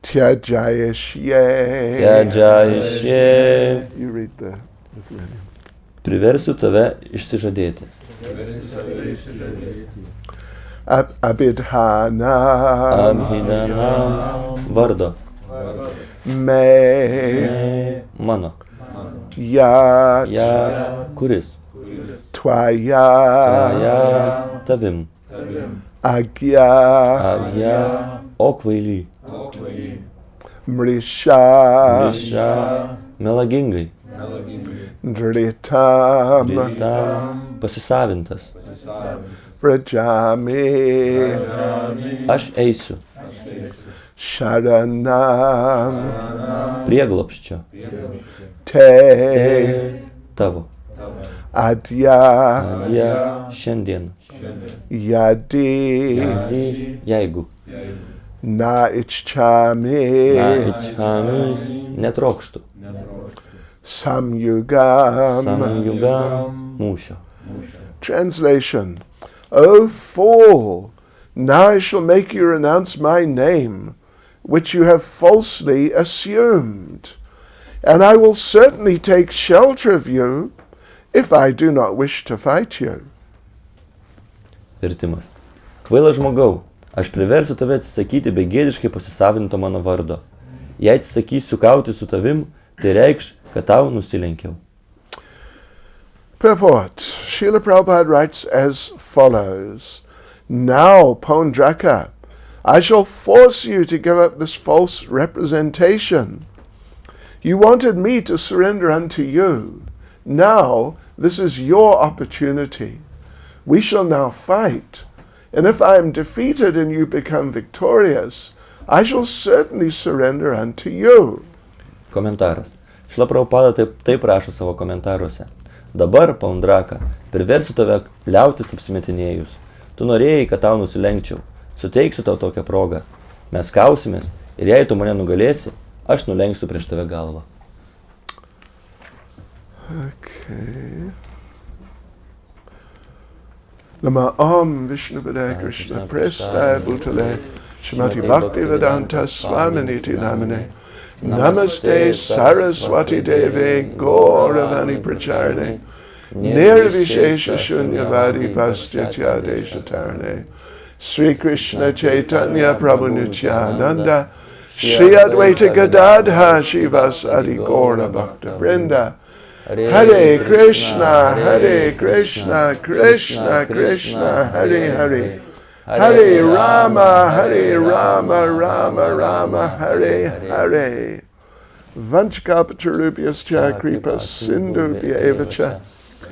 Tyajayashye. You read the Lithuanian. Priversiu tave išsižadėti. Abidhanam. Vardo. Me. Mano. Yat. Kuris. Tvaya. Tavim. Agya. O kvaily. Mrisha. Melagingai. Dritam. Pasisavintas. Vrajami. Aš eisiu. Sharanam. Prieglobsčio. Te. Tavo. Adya. Šiandien. Yadi. Jeigu. Na ichchami. Netrokštų. Samyugam. Mūšio. Translation. O fool, now I shall make you renounce my name, which you have falsely assumed, and I will certainly take shelter of you if I do not wish to fight you. Vertimas. Kvailas žmogau, aš priversiu tave atsisakyti begėdiškai pasisavinto mano vardo. Jei atsisakysiu kauti su tavim, tai reikš, kad tau nusilenkiau. Purport. Srila Prabhupada writes as follows. Now, Pondraka, I shall force you to give up this false representation. You wanted me to surrender unto you. Now, this is your opportunity. We shall now fight. And if I am defeated and you become victorious, I shall certainly surrender unto you. Komentaras. Šrila Prabhupada taip rašo savo komentaruose. Dabar, Paundraka, priversiu tave liautis apsimetinėjus. Tu norėjai, kad tau nusilenkčiau. Suteiksiu tau tokią progą. Mes kausimės ir jei tu mane nugalėsi, aš nulenksiu prieš tave galvą. Okay. Nama Om Vishnupadaya Krishna Prestaya Bhutale Shrimati Bhaktivedanta Swaminiti Namane Namaste Saraswati Deve Gauravani Pracharne Nirvishesha Shunyavadi Paschitya Deshatarne Sri Krishna Chaitanya Prabhu Nityananda Sri Advaita Gadadha Shivasadi Gaura Bhakta Vrinda Hare Krishna, Krishna Krishna, Hare Hare Hare Rama, Rama Rama, Hare Hare. Vanchkapatarubhyascha kripa sindhubhya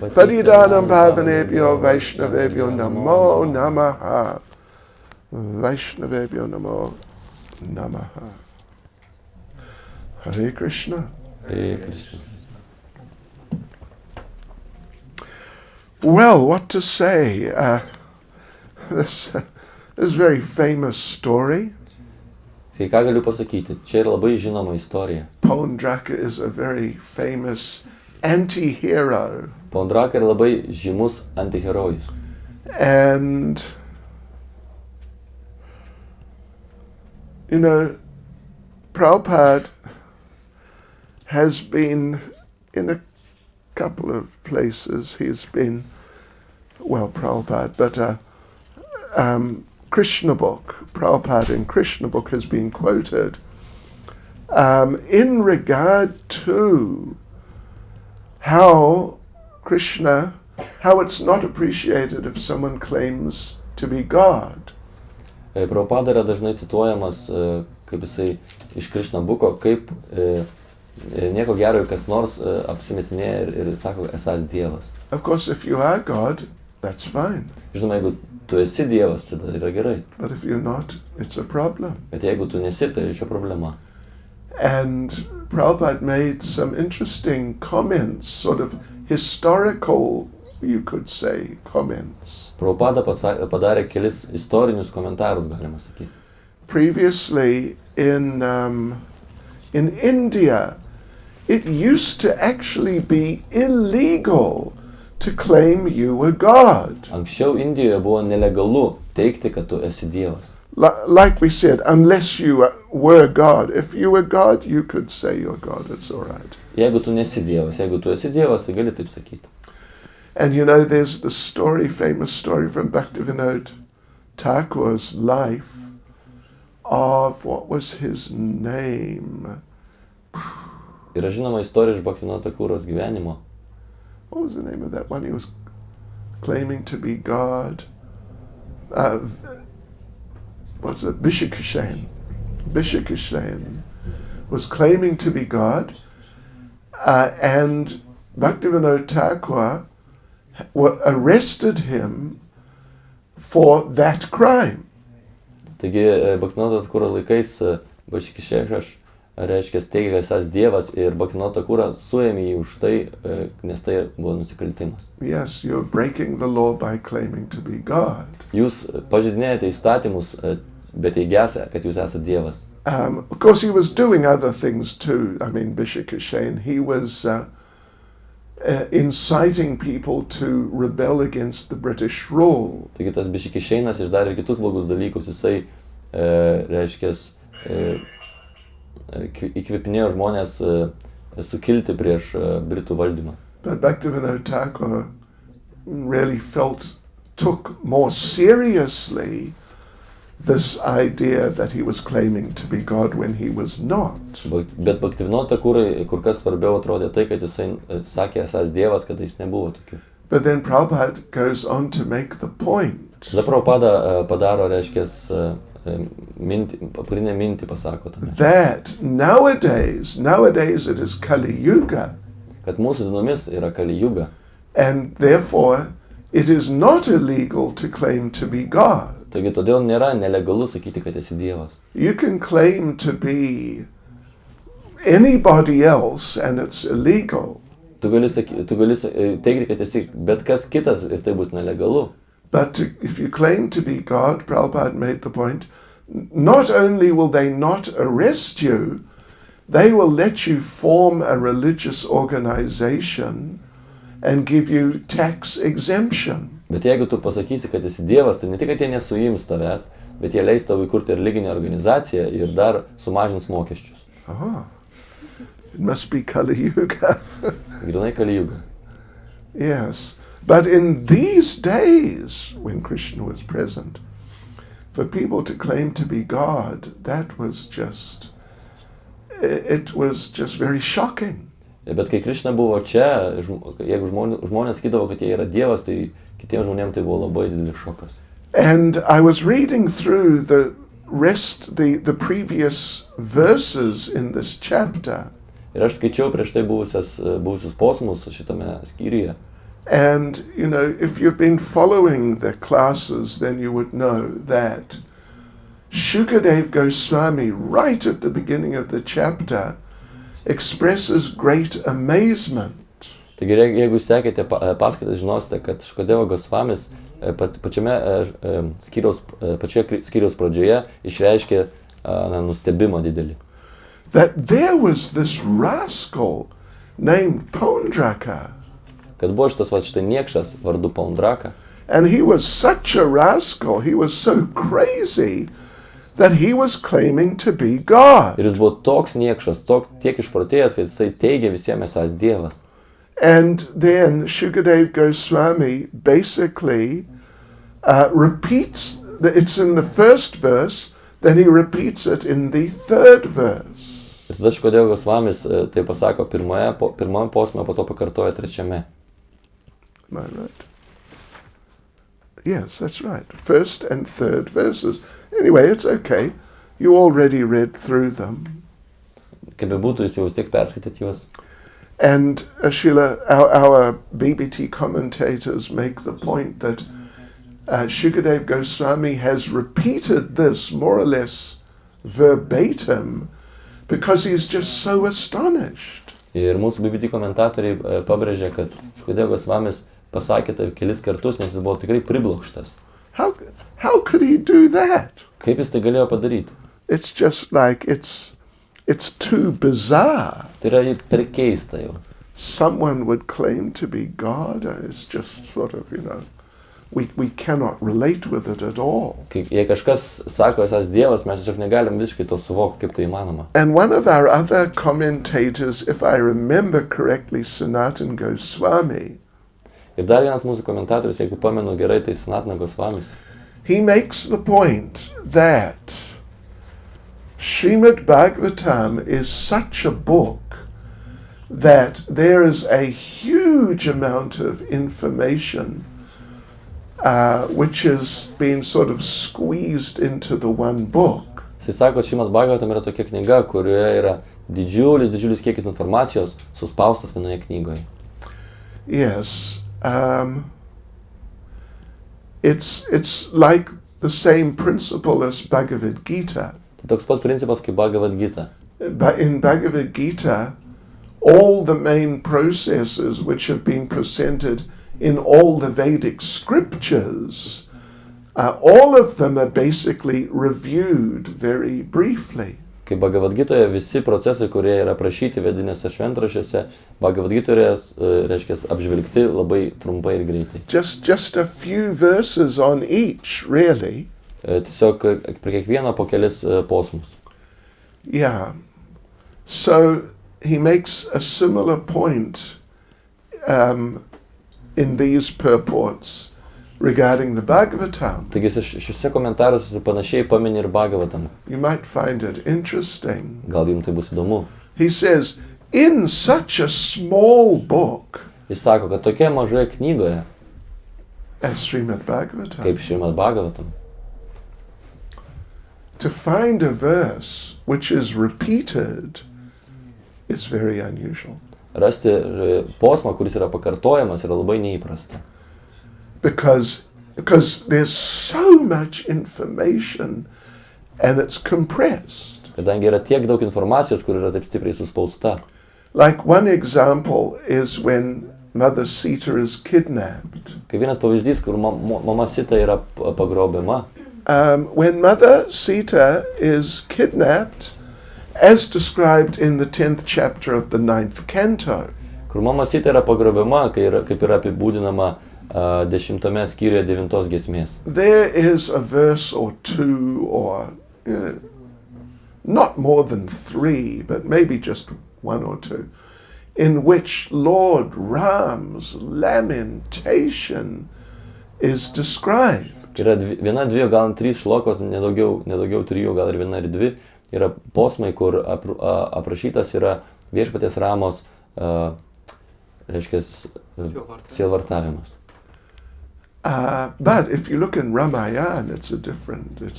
Padidanam bhavanebhyo Vaishnavebhyo namo namaha. Vaishnavebhyo namo namaha. Hare Krishna. Hare Krishna. Well, what to say? This very famous story. Tai ką galiu pasakyti? Čia yra labai žinoma istorija. Pondraka is a very famous anti-hero. Pondraka yra labai žymus antiherojus. And, you know, Prabhupada has been in a couple of places. He's been, well, Prabhupada, but Krishna book, Prabhupada in Krishna book has been quoted in regard to how Krishna, how it's not appreciated if someone claims to be God. Prabhupada yra dažnai cituojamas, kaip jisai iš Krishna buko, kaip nieko gero, kas nors apsimetinėja ir sako, esas Dievas. Of course, if you are God, that's fine. Žinoma, jeigu tu esi Dievas, tada yra gerai. But if you're not, it's a problem. Bet jeigu tu nesi, tai čia problema. And Prabhupada made some interesting comments, sort of historical, you could say, comments. Prabhupada padarė kelis istorinius komentarus, galima sakyti. Previously in India, it used to actually be illegal to claim you were God. Anksčiau Indijoje buvo nelegalu teigti, kad tu esi Dievas. like we said, unless you were God. If you were God, you could say you're God. It's all right. Jeigu tu nesi Dievas, jeigu tu esi Dievas, tai gali taip sakyti. And you know, there's the story, famous story from Bhaktivinoda Thakur's life of, what was his name? Yra žinoma istorija iš Bhaktivinoda Thakuros gyvenimo. What was the name of that one? He was claiming to be God. What's it? Vishakishan. Vishakishan was claiming to be God, and Bhaktivinoda Thakur arrested him for that crime. Taigi Bhaktivinoda Thakuro laikais Vishakishešas reiškia teigia, kad esas Dievas ir Bhaktivinoda Thakurą suėmė jį už tai, nes tai buvo nusikaltimas. Yes, you're breaking the law by claiming to be God. Jūs pažeidinėjate įstatymus, bet teigiate, kad jūs esate Dievas. Of course, he was doing other things too. I mean, Vishakishan, he was inciting people to rebel against the British rule. Taigi tas Vishakishanas išdarė kitus blogus dalykus. Jisai reiškia įkvėpinėjo žmonės sukilti prieš Britų valdymą. But Bhaktivinoda Thakur really took more seriously this idea that he was claiming to be God when he was not. Bet Bhaktivinoda Thakurui kur kas svarbiau atrodė tai, kad jisai sakė esas Dievas, kad jis nebuvo tokiu. But then Prabhupada goes on to make the point. Tada Prabhupada padaro, reiškia, pagrindinę mintį pasako tame. That nowadays it is Kali Yuga. Kad mūsų dienomis yra Kali Yuga. And therefore it is not illegal to claim to be God. Taigi todėl nėra nelegalu sakyti, kad esi Dievas. You can claim to be anybody else and it's illegal. Tu gali teikti, kad esi bet kas kitas ir tai bus nelegalu. But if you claim to be God, Prabhupada made the point, not only will they not arrest you, they will let you form a religious organization and give you tax exemption. Bet jeigu tu pasakysi, kad esi Dievas, tai ne tik, kad jie nesuims tavęs, bet jie leis tau įkurti religinę organizaciją ir dar sumažins mokesčius. Aha. It must be Kali Yuga. Grynai Kali Yuga. Yes. But in these days, when Krishna was present, for people to claim to be God, it was just very shocking. Bet kai Krishna buvo čia, jeigu žmonės sakydavo, kad jie yra Dievas, tai kitiems žmonėms tai buvo labai didelis šokas. And I was reading through the previous verses in this chapter. Ir aš skaičiau prieš tai buvusius posmus šitame skyriuje. And, you know, if you've been following the classes, then you would know that Shukadeva Goswami, right at the beginning of the chapter, expresses great amazement. Taigi, jeigu sekite paskaitas, žinosite, kad Shukadeva Gosvamis pačioje skyriaus pradžioje išreiškė nustebimą didelį. That there was this rascal named Pondraka. Kad buvo štai niekšas vardu Pondraka. And he was such a rascal, he was so crazy that he was claiming to be God. Ir jis buvo toks niekšas, tiek išprotėjęs, kad jisai teigia visiems esąs Dievas. And then Shukadeva Goswami basically repeats, it's in the first verse, then he repeats it in the third verse. Ir tada Shukadeva Gosvamis tai pasako pirmame posme, po to pakartoja trečiame. Am I right? Yes, that's right. First and third verses. Anyway, it's okay. You already read through them. Kaip bebūtų, jūs jau vis tiek perskaitėt juos. And Srila, our BBT commentators make the point that Shukadeva Goswami has repeated this more or less verbatim because he's just so astonished. Ir mūsų BBT komentatoriai pabrėžia, kad Shukadeva Gosvamis pasakė tai kelis kartus, nes jis buvo tikrai priblokštas. How could he do that? Kaip jis tai galėjo padaryti? It's just like it's too bizarre. Tai yra per keista jau. Someone would claim to be God, and it's just sort of, we cannot relate with it at all. Jei kažkas sako, esas Dievas, mes tiesiog negalim visiškai to suvokti, kaip tai įmanoma. And one of our other commentators, if I remember correctly, Sanatan Goswami, Ir dar vienas mūsų komentatorius, jeigu pamenu gerai, tai Sanatana Goswamis. he makes the point that Srimad Bhagavatam is such a book that there is a huge amount of information which is being sort of squeezed into the one book. Jis sako, Srimad Bhagavatam yra tokia knyga, kurioje yra didžiulis kiekis informacijos suspaustas vienoje knygoje. Yes. It's like the same principle as Bhagavad Gita. Tai toks pat principas kaip Bhagavad Gita. But in Bhagavad Gita, all the main processes which have been presented in all the Vedic scriptures, all of them are basically reviewed very briefly. Kaip Bhagavad Gitoje visi procesai, kurie yra aprašyti vedinėse šventraščiuose, Bhagavad Gitoje reiškia apžvelgti labai trumpai ir greitai. Just a few verses on each, really. Tiesiog prie kiekvieno po kelis posmus. Yeah. So he makes a similar point in these purports regarding the Bhagavatam. Taigi šiuose komentaruose panašiai pamini ir Bhagavatam. You might find it interesting. Gal jums tai bus įdomu. He says, in such a small book Jis sako, kad tokia mažoje knygoje, as Srimad Bhagavatam, kaip Srimad Bhagavatam, to find a verse which is repeated is very unusual. rasti posmą, kuris yra pakartojamas, yra labai neįprasta. Because there's so much information and it's compressed. Kadangi yra tiek daug informacijos, kur yra taip stipriai suspausta. Like one example is when Mother Sita is kidnapped. Kaip vienas pavyzdys, kur mama Sita yra pagrobiama. When Mother Sita is kidnapped, as described in the 10th chapter of the 9th canto, Kur mama Sita yra pagrobiama, kaip yra apibūdinama 10 skyriuje 9 giesmės. there is a verse or two, or not more than 3, but maybe just 1 or 2, in which Lord Ram's lamentation is described. Yra viena, dvi, gal 3 šlokos, nedaugiau 3, gal ir 1 ir 2, yra posmai, kur aprašytas yra viešpaties Ramos, reiškia, sielvartavimas. But if you look in Ramayana, it's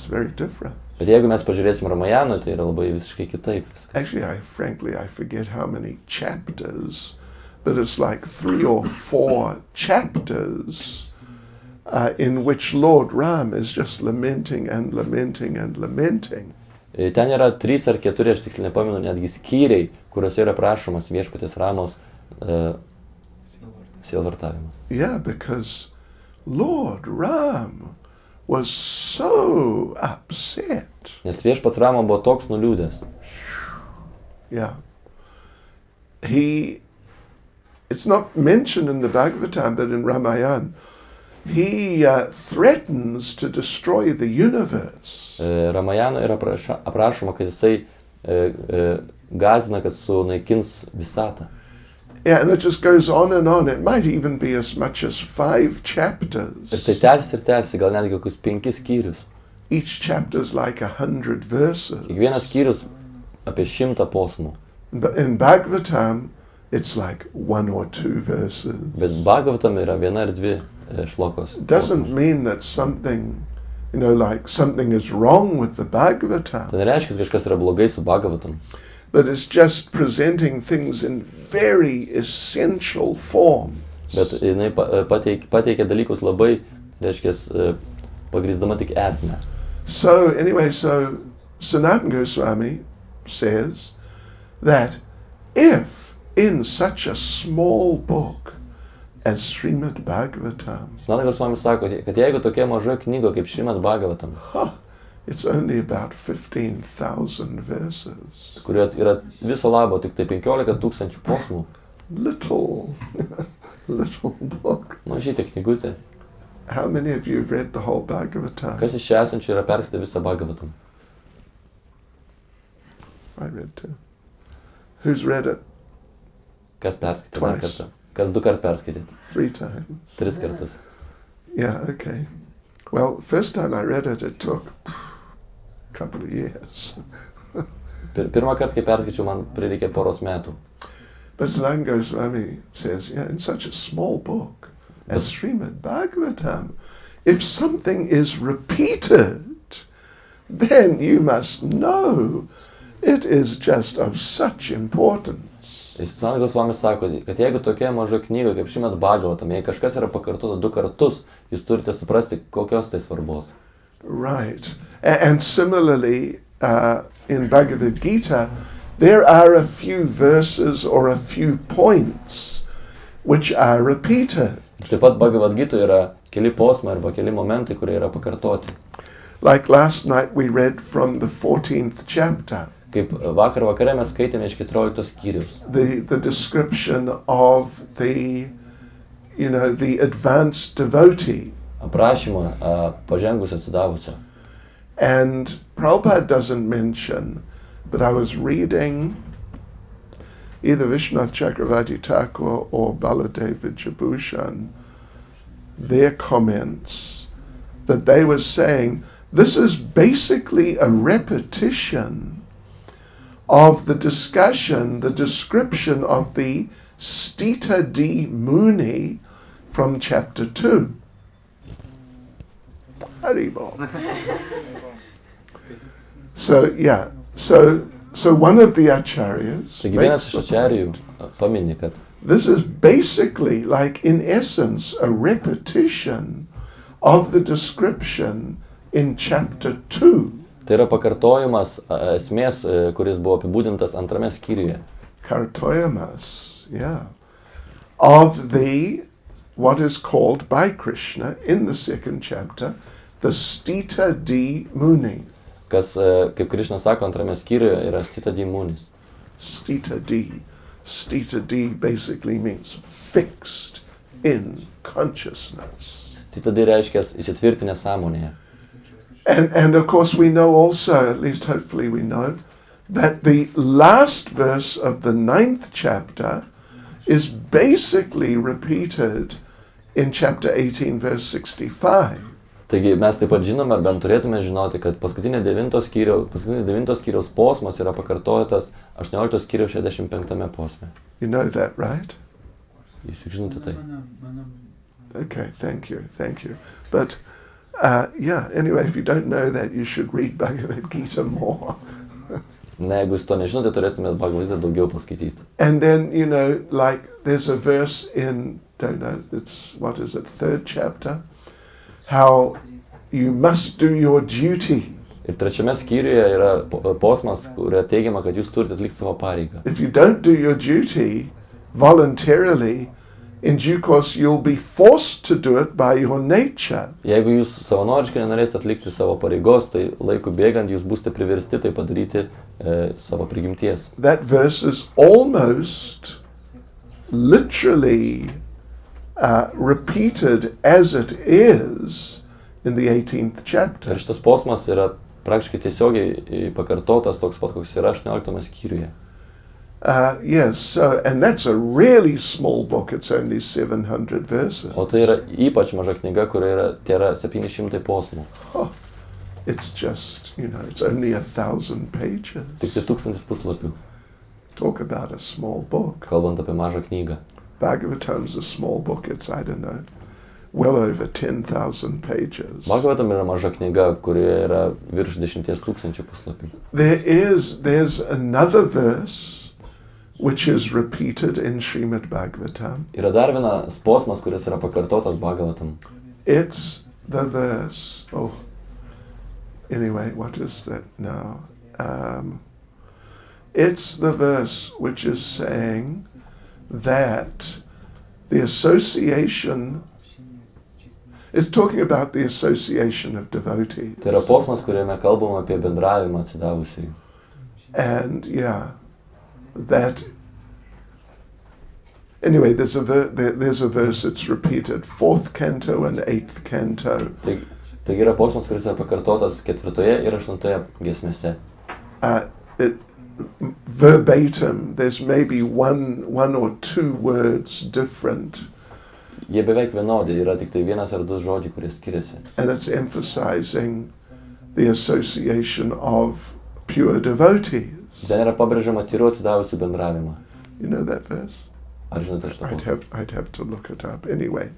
very different. Bet jeigu mes pažiūrėsim Ramajaną, tai yra labai visiškai kitaip. Actually, I forget how many chapters, but it's like 3 or 4 chapters in which Lord Ram is just lamenting and lamenting and lamenting. Ten yra 3 ar 4, aš tiksliai nepamenu, netgi skyriai, kuriuose yra prašomas viešpaties Ramos sielvartavimas. Yeah, because Lord Ram was so upset. Nes viešpats Ramo buvo toks nuliūdęs. Yeah. It's not mentioned in the Bhagavatam, but in Ramayana, he threatens to destroy the universe. Ramajano yra aprašoma, kad jisai gazina, kad sunaikins visatą. Yeah, and it just goes on and on. It might even be as much as 5 chapters. Ir tai tęsiasi, gal netgi kokius 5 skyrius. Each chapter is like 100 verses. Kiekvienas skyrius apie 100 posmų. But in Bhagavatam, it's like 1 or 2 verses. Bet Bhagavatam yra 1 ar 2 šlokos. It doesn't mean that something, like something is wrong with the Bhagavatam. Tai nereiškia, kad kažkas yra blogai su Bhagavatam. But it's just presenting things in very essential form. Bet jinai pateikia dalykus labai, reiškia, pagrįsdama tik esmę. So anyway, Sanatana Goswami says that if in such a small book as Srimad Bhagavatam, Sanatana Goswami sako, kad jeigu tokia maža knyga kaip Srimad Bhagavatam, it's only about 15,000 verses. kurioje yra viso labo tik tai 15,000 posmų. Little book. Mažytė knygutė. How many of you have read the whole Bhagavatam? Kas iš čia esančių yra perskaitę visą Bhagavatam? I read too. Who's read it? Kas perskaitė dar Twice. kartą? Kas 2 kart perskaitėt? 3 times. 3 kartus. Yeah, okay. Well, first time I read it, it took a couple of years. Pirmą kartą, kai perskaičiau, man prireikė poros metų. But Sanatana Goswami says, in such a small book as Srimad Bhagavatam, if something is repeated, then you must know it is just of such importance. Sanatana Goswami sako, kad jeigu tokia maža knyga kaip Srimad Bhagavatam, jei kažkas yra pakartota 2 kartus, jūs turite suprasti, kokios tai svarbos. Right. And similarly, in Bhagavad Gita, there are a few verses or a few points which are repeated. Taip pat Bhagavad Gita yra keli posmai arba keli momentai, kurie yra pakartoti. Like last night we read from the 14th chapter. Kaip vakar vakare mes skaitėme iš 14 skyriaus. The description of the advanced devotee. Aprašymą pažengusio atsidavusio. And Prabhupada doesn't mention, but I was reading either Vishwanath Chakravarti Thakur or Baladeva Vijayabhushan, their comments, that they were saying, this is basically a repetition of the discussion, the description of the Stita D. Muni from chapter 2. Haribol. So one of the acharyas Taigi vienas iš ačarijų paminė, kad this is basically, like in essence, a repetition of the description in chapter 2. tai yra pakartojimas esmės, kuris buvo apibūdintas 2 skyriuje. Kartoyamas, of the, what is called by Krishna in the 2nd chapter, the Stita D. Muni. Kas, kaip Krišna sako 2 skyriuje, yra Stita D. Munis. Stita D. Stita D basically means fixed in consciousness. Stita D reiškia įsitvirtinę sąmonėje. And of course we know also, at least hopefully we know, that the last verse of the 9th chapter is basically repeated in chapter 18 verse 65. Taigi mes taip pat žinome, ar bent turėtume žinoti, kad paskutinis 9 skyriaus posmas yra pakartotas 18 skyriaus 65 posme. You know that, right? Jūs juk žinote tai. Okay, thank you. But anyway, if you don't know that, you should read Bhagavad Gita more. Na, jeigu jūs to nežinote, turėtumėt Bhagavad Gita daugiau paskaityti. And then, like there's a verse in, don't know, it's, what is it, 3rd chapter? How you must do your duty. Ir 3 skyriuje yra posmas, kuria teigiama, kad jūs turite atlikti savo pareigą. If you don't do your duty voluntarily, in due course you'll be forced to do it by your nature. Jeigu jūs savanoriškai nenorėsite atlikti savo pareigos, tai laiku bėgant jūs būsite priversti tai padaryti savo prigimties. That verse is almost literally repeated as it is in the 18th chapter. Ir šitas posmas yra praktiškai tiesiogiai pakartotas toks pat, koks yra 18 skyriuje. Yes, and that's a really small book. It's only 700 verses. O tai yra ypač maža knyga, kurioje yra 700 posmų. It's just, it's only 1,000 pages. Tik tai 1000 puslapių. Talk about a small book. Kalbant apie mažą knygą. Bhagavatam's a small book. It's, I don't know, well over 10,000 pages. Bhagavatam yra maža knyga, kurioje yra virš 10,000 puslapių. There's another verse which is repeated in Srimad Bhagavatam. Yra dar vienas posmas, kuris yra pakartotas Bhagavatam. It's the verse. Anyway, what is that now? It's the verse which is saying that the association is talking about the association of devotees. Tai yra posmas, kuriame kalbama apie bendravimą atsidavusiųjų. And that Anyway, there's a verse that's repeated, 4th canto and 8th canto. Taigi yra posmas, kuris yra pakartotas 4 ir 8 giesmėse. Verbatim, there's maybe one or two words different. Jie beveik vienodi, yra tik tai 1 ar 2 žodžiai, kurie skiriasi. And it's emphasizing the association of pure devotees. Ten yra pabrėžiama tyrų atsidavusių bendravimą. You know that verse? Ar žinote šitą posmą? I'd have to look it up anyway.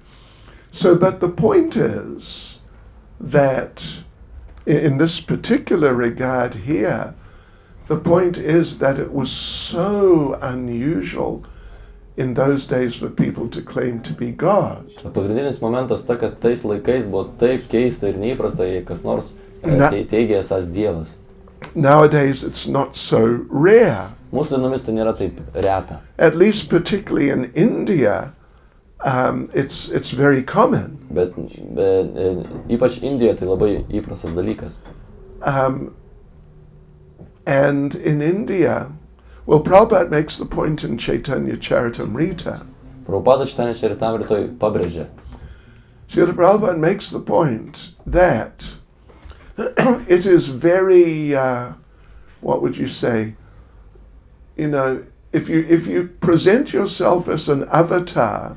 So, but the point is that in this particular regard here, the point is that it was so unusual in those days for people to claim to be God. Pagrindinis momentas ta, kad tais laikais buvo taip keista ir neįprasta, jei kas nors teigia esąs Dievas. Nowadays it's not so rare. Mūsų dienomis tai nėra taip reta. At least particularly in India, it's very common. Bet ypač Indijoje tai labai įprastas dalykas. And in India, well, Prabhupada makes the point in Chaitanya Charitamrita. Prabhupada Chaitanya Charitamritoj pabrėžia. Srila Prabhupada makes the point that it is very, what would you say? You know, if you present yourself as an avatar,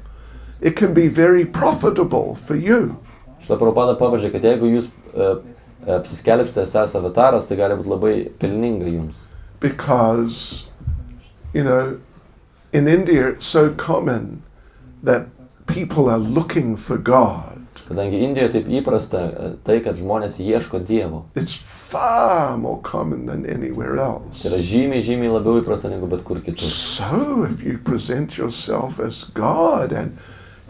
it can be very profitable for you. Šitą Prabhupada pabrėžia, kad jeigu jūs apsiskelbsite esąs avataras, tai gali būti labai pelninga jums. Because, you know, in India it's so common that people are looking for God. Kadangi Indijoje taip įprasta tai, kad žmonės ieško Dievo. It's far more common than anywhere else. Tai yra žymiai labiau įprasta negu bet kur kitur. So if you present yourself as God and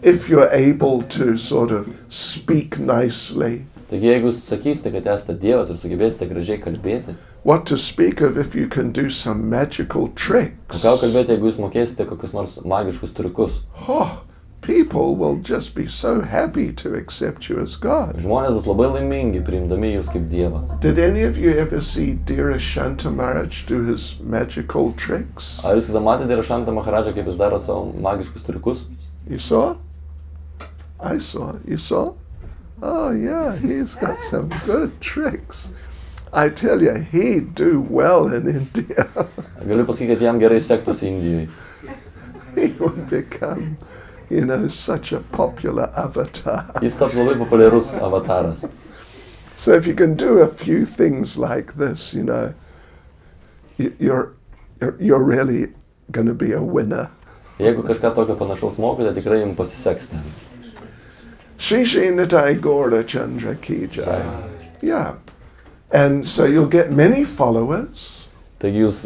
if you're able to sort of speak nicely, Taigi jeigu sakysite, kad esate Dievas ir sugebėsite gražiai kalbėti, what to speak of if you can do some magical tricks? ką kalbėti, jeigu jūs mokėsite kokius nors magiškus triukus? Oh, people will just be so happy to accept you as God. Žmonės bus labai laimingi priimdami jūs kaip Dievą. Did any of you ever see Dira Shanta Maharaj do his magical tricks? Ar jūs kada matėte Rašantą Maharadžą, kaip jis daro savo magiškus triukus? You saw? I saw. You saw? Oh yeah, he's got some good tricks. I tell you, he'd do well in India. Galiu pasakyti, kad jam gerai sektųsi Indijoje. He would become, you know, such a popular avatar. Jis taps labai populiarus avataras. So if you can do a few things like this, you know, you're really going to be a winner. Jeigu kažką tokio panašaus mokate, tikrai jums pasiseks ten. Shri Shri Nitai Gaura Chandra Ki Jai. Yeah. And so you'll get many followers. Taigi jūs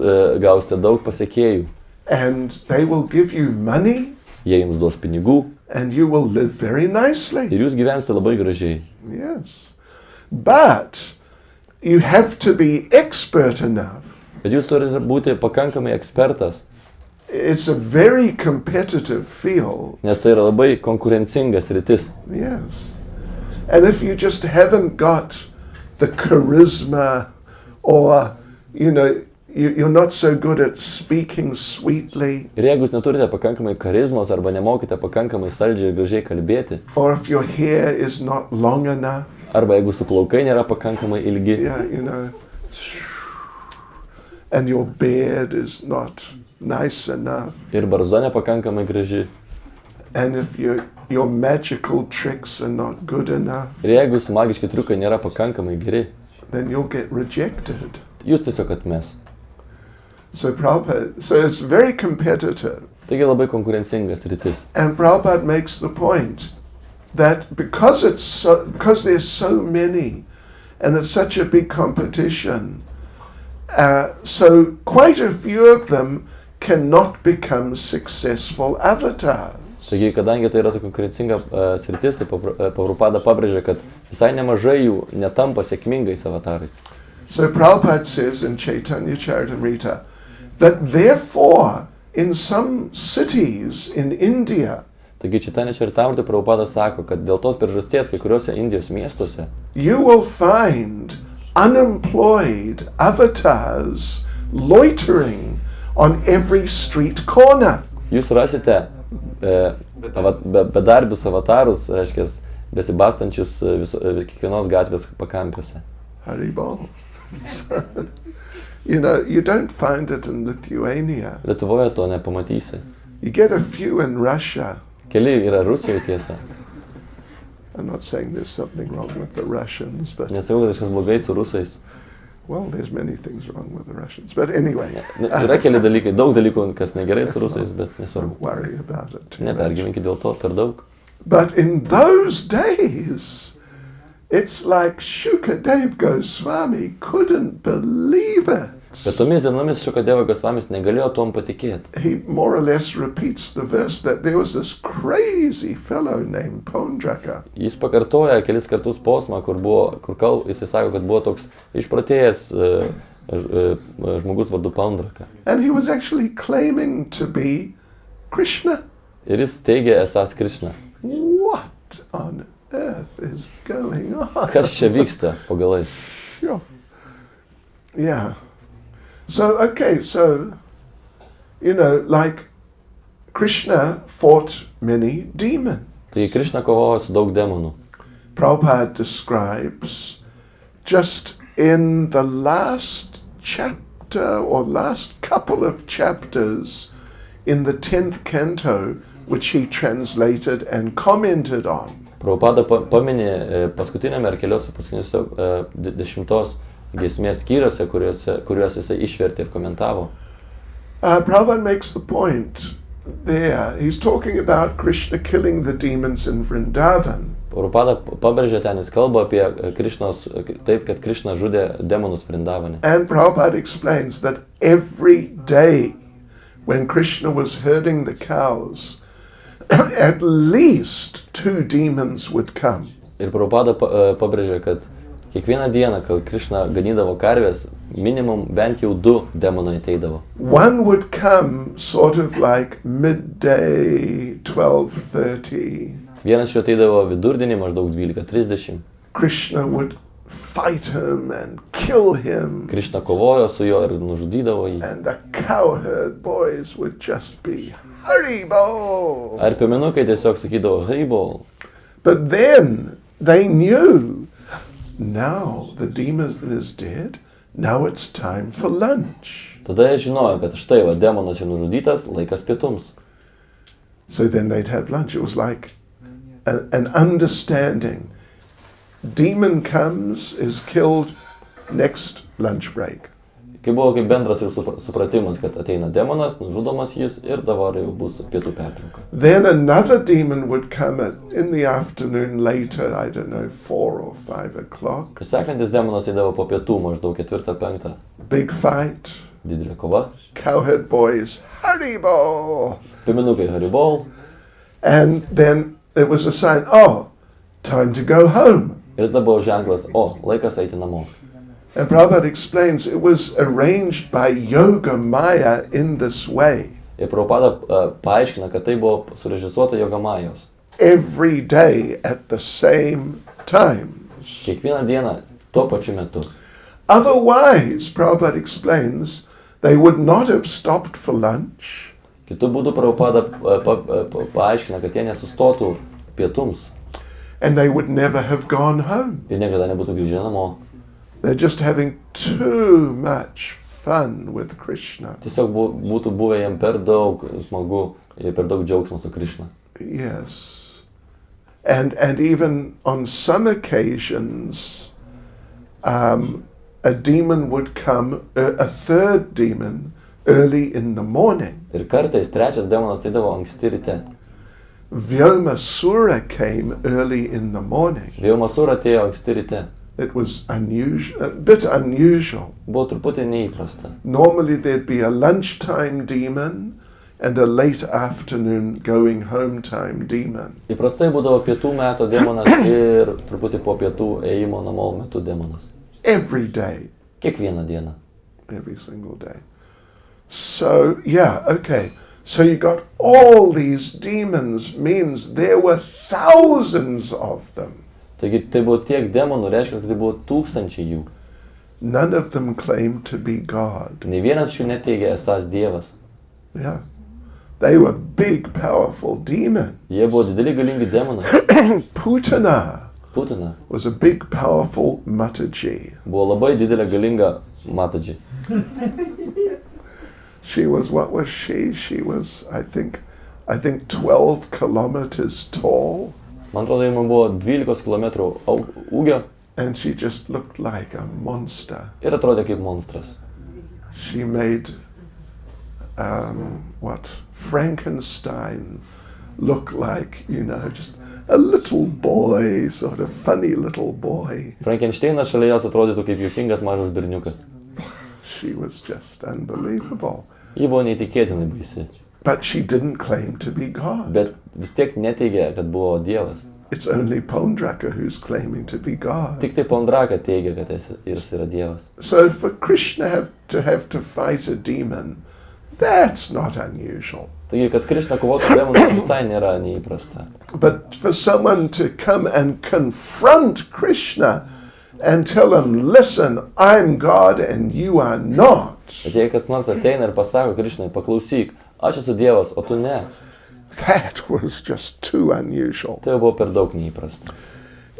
gausite daug pasekėjų. And they will give you money. Jie jums duos pinigų. And you will live very nicely. Ir jūs gyvensite labai gražiai. Yes. But you have to be expert enough. Bet jūs turite būti pakankamai ekspertas. It's a very competitive field. Nes tai yra labai konkurencingas rytis. Yes. And if you just haven't got the charisma or, you know, you're not so good at speaking sweetly. Ir jeigu jūs neturite pakankamai karizmos arba nemokite pakankamai saldžiai ir gražiai kalbėti. Or if your hair is not long enough. Arba jeigu su plaukai nėra pakankamai ilgi. Yeah, you know. And your beard is not nice enough. Ir barzda nepakankamai graži. And if your magical tricks are not good enough. Ir jeigu jūsų magiški triukai nėra pakankamai geri. Then you'll get rejected. Jūs tiesiog atmes. So it's very competitive. Taigi labai konkurencingas rytis. And Prabhupada makes the point that because there's so many and it's such a big competition, so quite a few of them cannot become successful avatars. Taigi, kadangi tai yra tokia konkurencinga sritis, tai Prabhupada pabrėžia, kad visai nemažai jų netampa sėkmingais avatarais. So Prabhupada says in Chaitanya Charitamrita that therefore in some cities in India, Taigi Chaitanya Charitamrita Prabhupada sako, kad dėl tos priežasties kai kuriuose Indijos miestuose you will find unemployed avatars loitering on every street corner. jūs rasite bedarbius avatarus, reiškia, besibastančius kiekvienos gatvės pakampiuose. Haribol. So, you don't find it in Lithuania. Lietuvoje to nepamatysi. You get a few in Russia. Keli yra Rusijoje tiesa. I'm not saying there's something wrong with the Russians, but Nesakau, kad kažkas blogai su rusais. well, there's many things wrong with the Russians. But anyway, Yra keli dalykai, daug dalykų, kas negerai su rusais, bet nesvarbu. don't worry about it too much. Nepergyvenkit dėl to per daug. But in those days, it's like Shukadeva Goswami couldn't believe it. Bet tomis dienomis Šukadeva Gosvamis negalėjo tuom patikėti. He more or less repeats the verse that there was this crazy fellow named Pondraka. Jis pakartoja kelis kartus posmą, jis sako, kad buvo toks išprotėjęs žmogus vardu Pondraka. And he was actually claiming to be Krishna. Ir jis teigia esąs Krishna. What on earth is going on? Kas čia vyksta po galais? Sure. Yeah. So, okay, so, like Krishna fought many demons. Tai Krishna kovojo su daug demonų. Prabhupada describes just in the last chapter or last couple of chapters in the 10th canto, which he translated and commented on. Prabhupada paminė paskutinėme ar keliose paskutiniuose 10 giesmės skyriuose, kuriuos jisai išvertė ir komentavo. Prabhupada makes the point there. He's talking about Krishna killing the demons in Vrindavan. Prabhupada pabrėžė ten, jis kalba apie Krishnos, taip, kad Krishna žudė demonus Vrindavane. And Prabhupada explains that every day when Krishna was herding the cows, at least 2 demons would come. Ir Prabhupada pabrėžė, kad kiekvieną dieną, kai Krishna ganydavo karvės, minimum bent jau 2 demonai ateidavo. One would come sort of like midday, 12:30. Vienas iš jų ateidavo vidurdienį, maždaug 12:30. Krishna would fight him and kill him. Krishna kovojo su juo ir nužudydavo jį. And the cowherd boys would just be Haribol. Ar piemenukai tiesiog sakydavo Haribol. But then they knew, now the demon is dead, now it's time for lunch. Tada jie žinojo, kad štai va, demonas jau nužudytas, laikas pietums. So then they'd have lunch. It was like an understanding. Demon comes, is killed, next lunch break. Kai buvo kaip bendras jau supratimas, kad ateina demonas, nužudomas jis ir dabar jau bus pietų pertrauka. Then another demon would come in the afternoon later, I don't know, 4 or 5 o'clock. Sekantis demonas eidavo po pietų, maždaug 4-5. Big fight. Didelė kova. Cowherd boys, Haribol. Piemenukai Haribol. And then it was a sign, time to go home. Ir tada buvo ženklas, laikas eiti namo. And Prabhupada explains it was arranged by Yoga Maya in this way. Ir Prabhupada paaiškina, kad tai buvo surežisuota Jogamajos. Every day at the same time. Kiekvieną dieną tuo pačiu metu. Otherwise, Prabhupada explains, they would not have stopped for lunch. Kitu būdu Prabhupada paaiškina, kad jie nesustotų pietums. And they would never have gone home. Ir niekada nebūtų grįžę namo. They're just having too much fun with Krishna. Tiesiog būtų buvę jiem per daug smagu ir per daug džiaugsmo su Krishna. Yes. And even on some occasions, a demon would come, a third demon, early in the morning. Ir kartais trečias demonas ateidavo anksti ryte. Vyomasura came early in the morning. Vyomasura atėjo anksti ryte. It was unusual, a bit unusual. Buvo truputį neįprasta. Normally there'd be a lunchtime demon and a late afternoon going home time demon. Įprastai būdavo pietų meto demonas ir truputį po pietų ėjimo namo metu demonas. Every day. Kiekvieną dieną. Every single day. So, yeah, okay. So you got all these demons, means there were thousands of them. Taigi tai buvo tiek demonų, reiškia, kad tai buvo tūkstančiai jų. None of them claimed to be God. Nei vienas šių neteigė esąs Dievas. Yeah. They were big, powerful demons. Jie buvo dideli galingi demonai. Putina was a big, powerful mataji. buvo labai didelė galinga matadži. She was, what was she? She was, I think 12 kilometers tall. Man atrodo, jie buvo 12 km ūgio And she just looked like a monster. ir atrodė kaip monstras. She made, Frankenstein look like, just a little boy, sort of funny little boy. Frankensteinas šalia jos atrodytų kaip juokingas mažas berniukas. She was just unbelievable. Ji buvo neįtikėtinai baisi. But she didn't claim to be God. Bet vis tiek neteigė, kad buvo Dievas. It's only Pondraka who's claiming to be God. Tik tai Pondraka teigia, kad jis yra Dievas. So for Krishna to have to fight a demon, that's not unusual. Taigi, kad Krishna kovotų demonų visai nėra neįprasta. But for someone to come and confront Krishna and tell him, listen, I'm God and you are not. Bet jei kas nors ateina ir pasako Krishnai, paklausyk, aš esu Dievas, o tu ne. That was just too unusual. Tai buvo per daug neįprasta.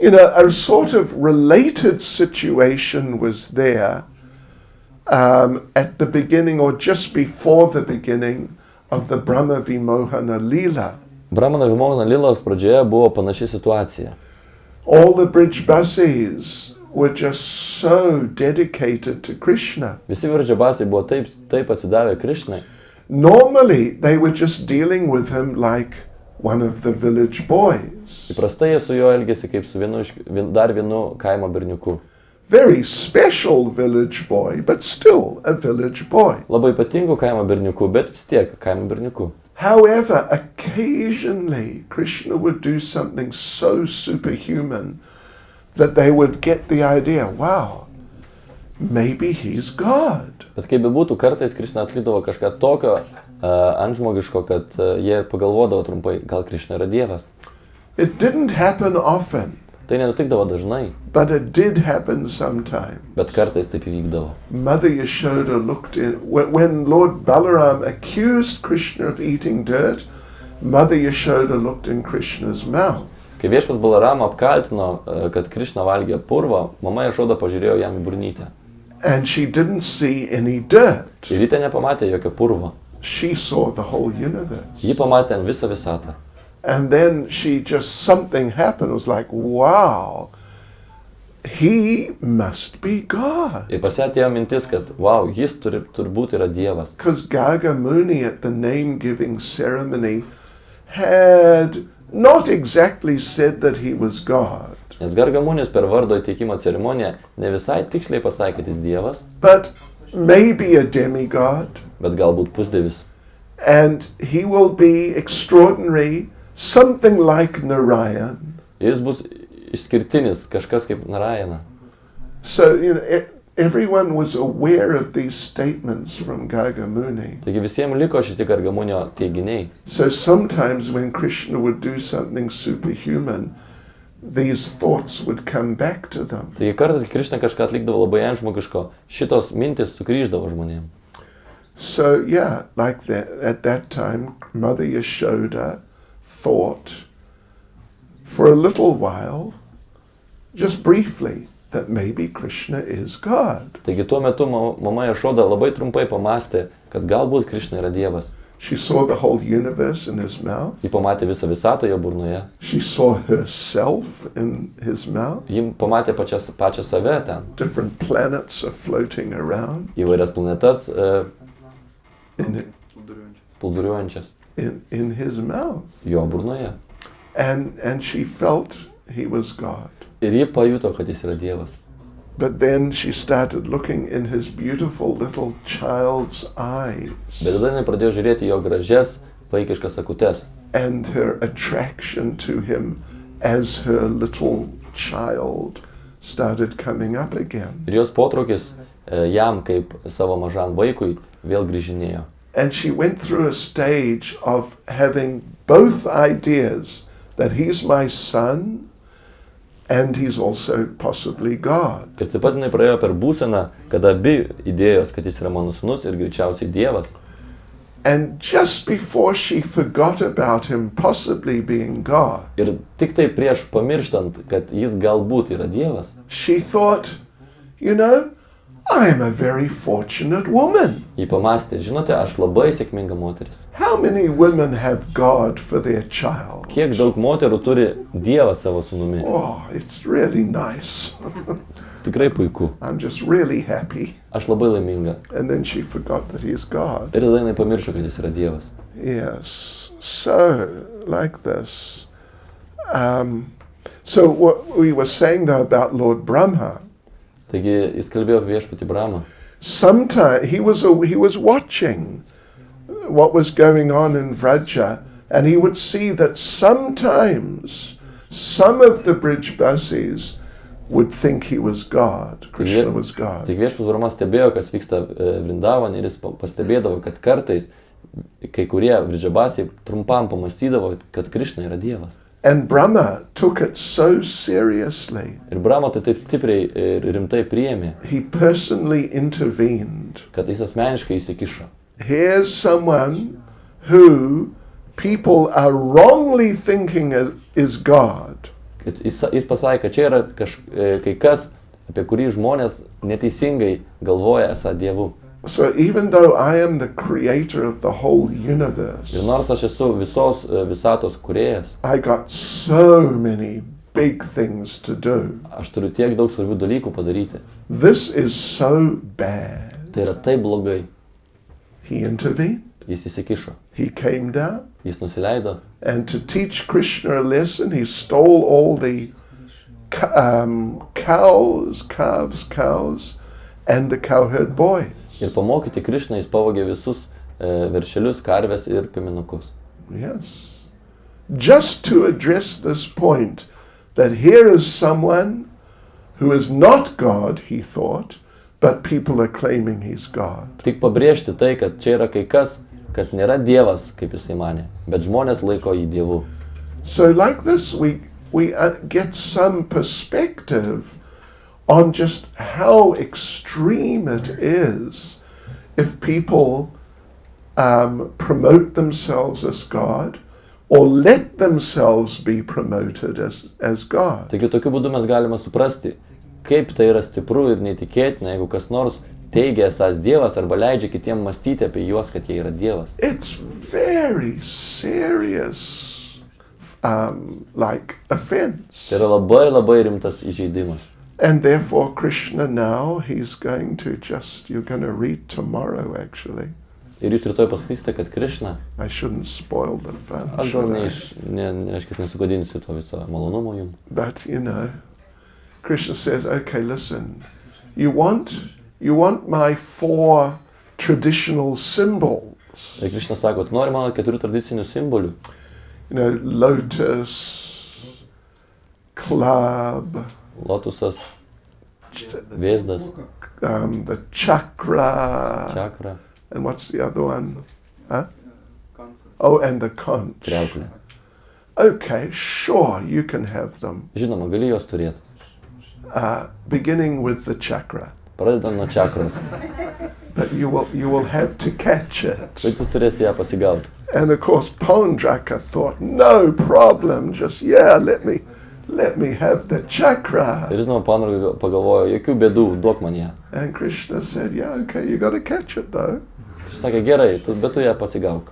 A sort of related situation was there at the beginning or just before the beginning of the Brahma Vimohana Lila. Brahmana Vimohana Lilos pradžioje buvo panaši situacija. All the Brijbasis were just so dedicated to Krishna. Visi Brijbasiai buvo taip atsidavę Krishnai. Normally, they were just dealing with him like one of the village boys. Įprastai jie su juo elgėsi kaip su dar vienu kaimo berniuku. Very special village boy, but still a village boy. Labai ypatingų kaimo berniuku, bet vis tiek kaimo berniuku. However, occasionally Krishna would do something so superhuman that they would get the idea, wow, maybe he's God. Bet kaip bebūtų, kartais Krishna atlikdavo kažką tokio antžmogiško, kad jie pagalvodavo trumpai, gal Krishna yra Dievas. It didn't happen often. Tai nenutikdavo dažnai. But it did happen sometime. Bet kartais taip įvykdavo. Mother Yashoda looked in, when Lord Balaram accused Krishna of eating dirt, Mother Yashoda looked in Krishna's mouth. Kai viešpats Balarama apkaltino, kad Krishna valgė purvą, mama Jašoda pažiūrėjo jam į burnytę. And she didn't see any dirt. Ir ji ten nepamatė jokio purvo. She saw the whole universe. Ji pamatė visą visatą. And then something happened. It was like, wow, he must be God. Ir pas ją atėjo mintis, kad, wow, jis turbūt yra Dievas. Because Garga Muni at the name-giving ceremony had not exactly said that he was God. Nes Gargamunis per vardo įteikimo ceremoniją ne visai tiksliai pasakė, kad jis Dievas, but maybe a demigod. Bet galbūt pusdievis. And he will be extraordinary, something like Narayan. Jis bus išskirtinis, kažkas kaip Narayana. So, everyone was aware of these statements from Garga Muni. Taigi visiems liko šitie Gargamunio teiginiai. So sometimes when Krishna would do something superhuman, these thoughts would come back to them. Taigi kartais Krishna kažką atlikdavo labai antžmogiško, šitos mintis sugrįždavo žmonėms. So yeah, like that, at that time, Mother Yashoda thought for a little while, just briefly, that maybe Krishna is God. Taigi tuo metu mama Jašoda labai trumpai pamastė, kad galbūt Krishna yra Dievas. She saw the whole universe in his mouth. Ji pamatė visą visatą jo burnoje. She saw herself in his mouth. Ji pamatė pačią save ten. Different planets are floating around. Įvairias planetas plūduriuojančias. In his mouth. Jo burnoje. And she felt he was God. Ir ji pajuto, kad jis yra Dievas. But then she started looking in his beautiful little child's eyes. Bet tada jinai pradėjo žiūrėti jo gražias, vaikiškas akutes. And her attraction to him as her little child started coming up again. Ir jos potraukis jam kaip savo mažam vaikui vėl grįžinėjo. And she went through a stage of having both ideas that he's my son and he's also possibly God. Ir taip pat jinai praėjo per būseną, kada abi idėjos, kad jis yra mano sūnus ir greičiausiai Dievas. And just before she forgot about him possibly being God, Ir tik tai prieš pamirštant, kad jis galbūt yra Dievas, she thought, I am a very fortunate woman. ji pamastė, žinote, aš labai sėkminga moteris. How many women have God for their child? Kiek daug moterų turi Dievą savo sūnumi. Oh, it's really nice. Tikrai puiku. I'm just really happy. Aš labai laiminga. And then she forgot that he is God. Ir tada jinai pamiršo, kad jis yra Dievas. Yes. So, like this. So what we were saying though about Lord Brahma, Taigi jis kalbėjo apie viešpatį Bramą. sometimes he was watching what was going on in Vraja, and he would see that sometimes some of the Brijbasis would think he was God, Krishna was God. Tik viešpats Bramas stebėjo, kas vyksta Vrindavan, ir jis pastebėdavo, kad kartais kai kurie Vridžabasiai trumpam pamastydavo, kad Krishna yra Dievas. And Brahma took it so seriously. Ir Brahma tai taip stipriai ir rimtai priėmė, He personally intervened. kad jis asmeniškai įsikišo. Here's someone who people are wrongly thinking is God. Kad jis pasakė, kad čia yra kai kas, apie kurį žmonės neteisingai galvoja esą Dievu. So even though I am the creator of the whole universe, Ir nors aš esu visos visatos kūrėjas, I got so many big things to do. aš turiu tiek daug svarbių dalykų padaryti. This is so bad. Tai yra taip blogai. He intervened. Jis įsikišo, He came down. jis nusileido. And to teach Krishna a lesson, he stole all the cows, and the cowherd boys. Ir pamokyti Krišną jis pavogė visus veršelius, karves ir piemenukus. Yes. Just to address this point, that here is someone who is not God, he thought, but people are claiming he's God. Tik pabrėžti tai, kad čia yra kai kas, kas nėra Dievas, kaip jisai manė, bet žmonės laiko jį Dievu. So like this, we get some perspective on just how extreme it is if people promote themselves as God or let themselves be promoted as God. Taigi tokiu būdu mes galime suprasti, kaip tai yra stipru ir neįtikėtina, jeigu kas nors teigia esąs Dievas arba leidžia kitiem mąstyti apie juos, kad jie yra Dievas. It's very serious offense. Tai yra labai labai rimtas įžeidimas. And therefore Krishna now, you're going to read tomorrow actually. Ir jūs rytoj pasakysite, kad Krišna, I shouldn't spoil the fun. aš gal should I? nesugadinsiu to viso malonumo jums. But Krishna says, okay, listen, you want my 4 traditional symbols, Ir Krišna sako, tu nori mano 4 tradicinių simbolių, lotus, club, lotusas, vėzdas, the chakra, čakra, and what's the other one? Huh? Oh, and the conch. kriauklė. Okay, sure, you can have them. Žinoma, gali juos turėti. Beginning with the chakra. Pradedam nuo čakros, But you will have to catch it. bet tu turėsi ją pasigauti. And of course, Pondraka thought, no problem, just let me have the chakra. Ir žinoma, Pandraga pagalvojo, jokių bėdų, duok man ją. And Krishna said, yeah, okay, you got to catch it though. Jis sakė, gerai, bet tu ją pasigauk.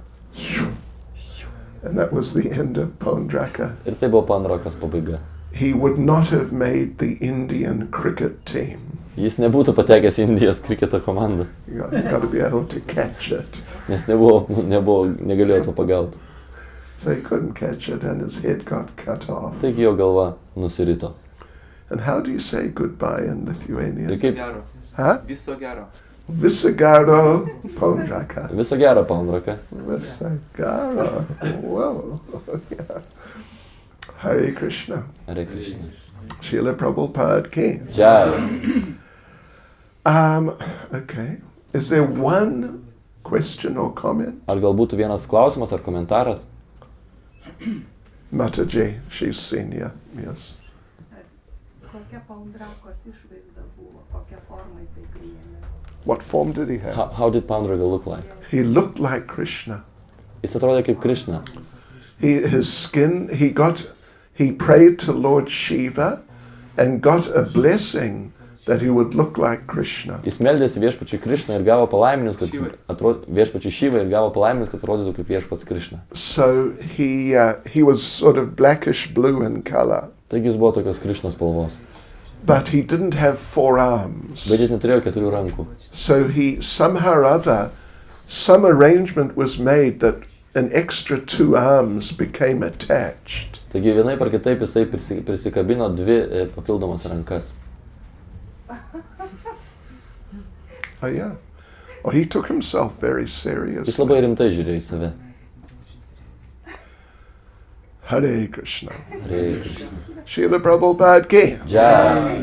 And that was the end of Pondraka. Ir tai buvo Pandrakas pabaiga. He would not have made the Indian cricket team. Jis nebūtų patekęs į Indijos kriketo komandą, You got to be able to catch it. nes negalėjo to pagauti. So he couldn't catch it and his head got cut off. Taigi jo galva nusirito. And how do you say goodbye in Lithuanian? Ir kaip Gero. Huh? Viso gero. Visagaro Pondraka. viso gero, Pandraka. Visagara. Whoa. Yeah. Hare Krishna. Hare Krishna. Srila Prabhupada Ki. Jai. Okay. Is there one question or comment? Ar gal būtų vienas klausimas ar komentaras? Mataji, she's senior. Yes. Kokia Paundrakos išvaizda buvo, kokią formą jisai priėmė. What form did he have? How did Pandraga look like? He looked like Krishna. Jis atrodė kaip Krišna. His skin, he prayed to Lord Shiva and got a blessing that he would look like Krishna. Jis meldėsi viešpačiui Krišną ir gavo palaiminius, kad viešpačiui Šivą ir gavo palaiminius, kad atrodytų kaip viešpats Krišna. So he was sort of blackish blue in color. Taigi jis buvo tokios Krišnos spalvos. But he didn't have 4 arms. Bet jis neturėjo 4 rankų. So he somehow or other, some arrangement was made that an extra 2 arms became attached. Taigi vienaip ar kitaip jisai prisikabino 2 papildomas rankas. Oh yeah. Oh, he took himself very Jis seriously. labai rimtai žiūrėjo į save. Hare Krishna. Hare Krishna. Srila Prabhupada ki. Jai.